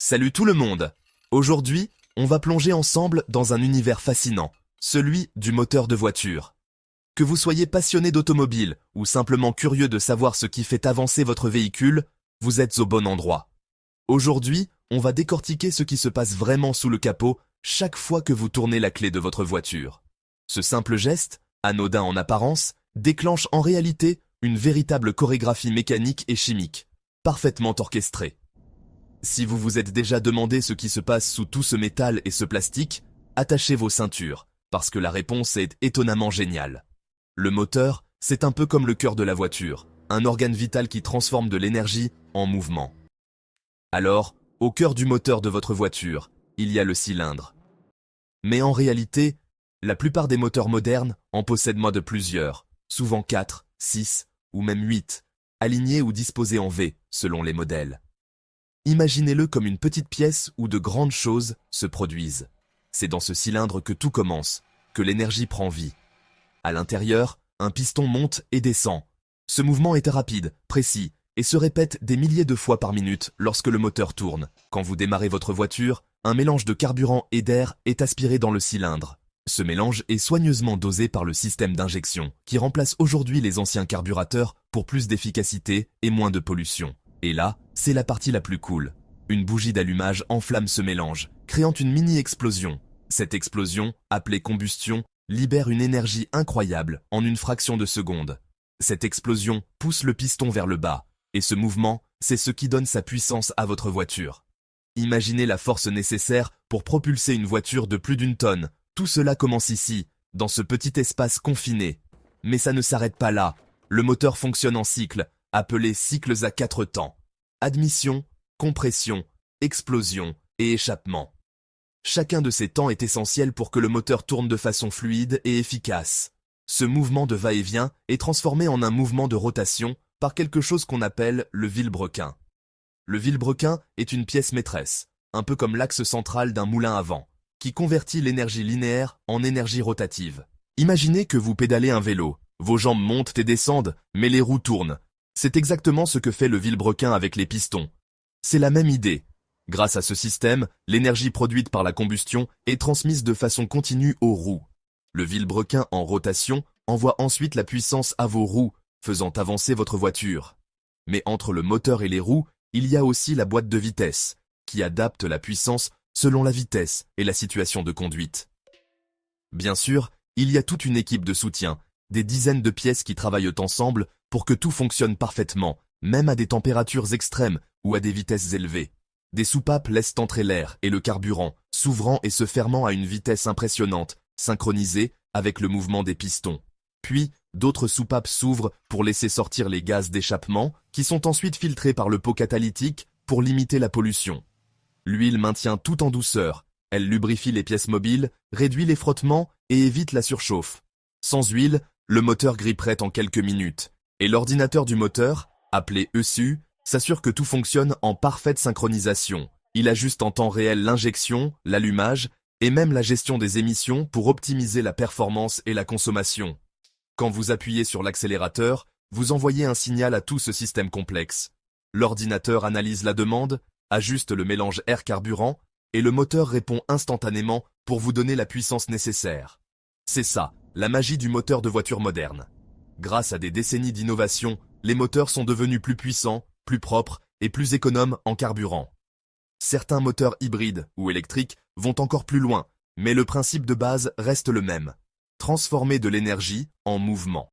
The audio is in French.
Salut tout le monde! Aujourd'hui, on va plonger ensemble dans un univers fascinant, celui du moteur de voiture. Que vous soyez passionné d'automobile ou simplement curieux de savoir ce qui fait avancer votre véhicule, vous êtes au bon endroit. Aujourd'hui, on va décortiquer ce qui se passe vraiment sous le capot chaque fois que vous tournez la clé de votre voiture. Ce simple geste, anodin en apparence, déclenche en réalité une véritable chorégraphie mécanique et chimique, parfaitement orchestrée. Si vous vous êtes déjà demandé ce qui se passe sous tout ce métal et ce plastique, attachez vos ceintures, parce que la réponse est étonnamment géniale. Le moteur, c'est un peu comme le cœur de la voiture, un organe vital qui transforme de l'énergie en mouvement. Alors, au cœur du moteur de votre voiture, il y a le cylindre. Mais en réalité, la plupart des moteurs modernes en possèdent moins de plusieurs, souvent 4, 6 ou même 8, alignés ou disposés en V selon les modèles. Imaginez-le comme une petite pièce où de grandes choses se produisent. C'est dans ce cylindre que tout commence, que l'énergie prend vie. À l'intérieur, un piston monte et descend. Ce mouvement est rapide, précis, et se répète des milliers de fois par minute lorsque le moteur tourne. Quand vous démarrez votre voiture, un mélange de carburant et d'air est aspiré dans le cylindre. Ce mélange est soigneusement dosé par le système d'injection, qui remplace aujourd'hui les anciens carburateurs pour plus d'efficacité et moins de pollution. Et là, c'est la partie la plus cool. Une bougie d'allumage enflamme ce mélange, créant une mini-explosion. Cette explosion, appelée combustion, libère une énergie incroyable en une fraction de seconde. Cette explosion pousse le piston vers le bas, et ce mouvement, c'est ce qui donne sa puissance à votre voiture. Imaginez la force nécessaire pour propulser une voiture de plus d'une tonne. Tout cela commence ici, dans ce petit espace confiné. Mais ça ne s'arrête pas là. Le moteur fonctionne en cycles, appelés cycles à 4 temps. Admission, compression, explosion et échappement. Chacun de ces temps est essentiel pour que le moteur tourne de façon fluide et efficace. Ce mouvement de va-et-vient est transformé en un mouvement de rotation par quelque chose qu'on appelle le vilebrequin. Le vilebrequin est une pièce maîtresse, un peu comme l'axe central d'un moulin à vent, qui convertit l'énergie linéaire en énergie rotative. Imaginez que vous pédalez un vélo, vos jambes montent et descendent, mais les roues tournent. C'est exactement ce que fait le vilebrequin avec les pistons. C'est la même idée. Grâce à ce système, l'énergie produite par la combustion est transmise de façon continue aux roues. Le vilebrequin en rotation envoie ensuite la puissance à vos roues, faisant avancer votre voiture. Mais entre le moteur et les roues, il y a aussi la boîte de vitesse, qui adapte la puissance selon la vitesse et la situation de conduite. Bien sûr, il y a toute une équipe de soutien, des dizaines de pièces qui travaillent ensemble pour que tout fonctionne parfaitement, même à des températures extrêmes ou à des vitesses élevées. Des soupapes laissent entrer l'air et le carburant, s'ouvrant et se fermant à une vitesse impressionnante, synchronisée avec le mouvement des pistons. Puis, d'autres soupapes s'ouvrent pour laisser sortir les gaz d'échappement, qui sont ensuite filtrés par le pot catalytique pour limiter la pollution. L'huile maintient tout en douceur, elle lubrifie les pièces mobiles, réduit les frottements et évite la surchauffe. Sans huile, le moteur gripperait en quelques minutes, et l'ordinateur du moteur, appelé ECU, s'assure que tout fonctionne en parfaite synchronisation. Il ajuste en temps réel l'injection, l'allumage et même la gestion des émissions pour optimiser la performance et la consommation. Quand vous appuyez sur l'accélérateur, vous envoyez un signal à tout ce système complexe. L'ordinateur analyse la demande, ajuste le mélange air-carburant et le moteur répond instantanément pour vous donner la puissance nécessaire. C'est ça, la magie du moteur de voiture moderne. Grâce à des décennies d'innovation, les moteurs sont devenus plus puissants, plus propres et plus économes en carburant. Certains moteurs hybrides ou électriques vont encore plus loin, mais le principe de base reste le même. Transformer de l'énergie en mouvement.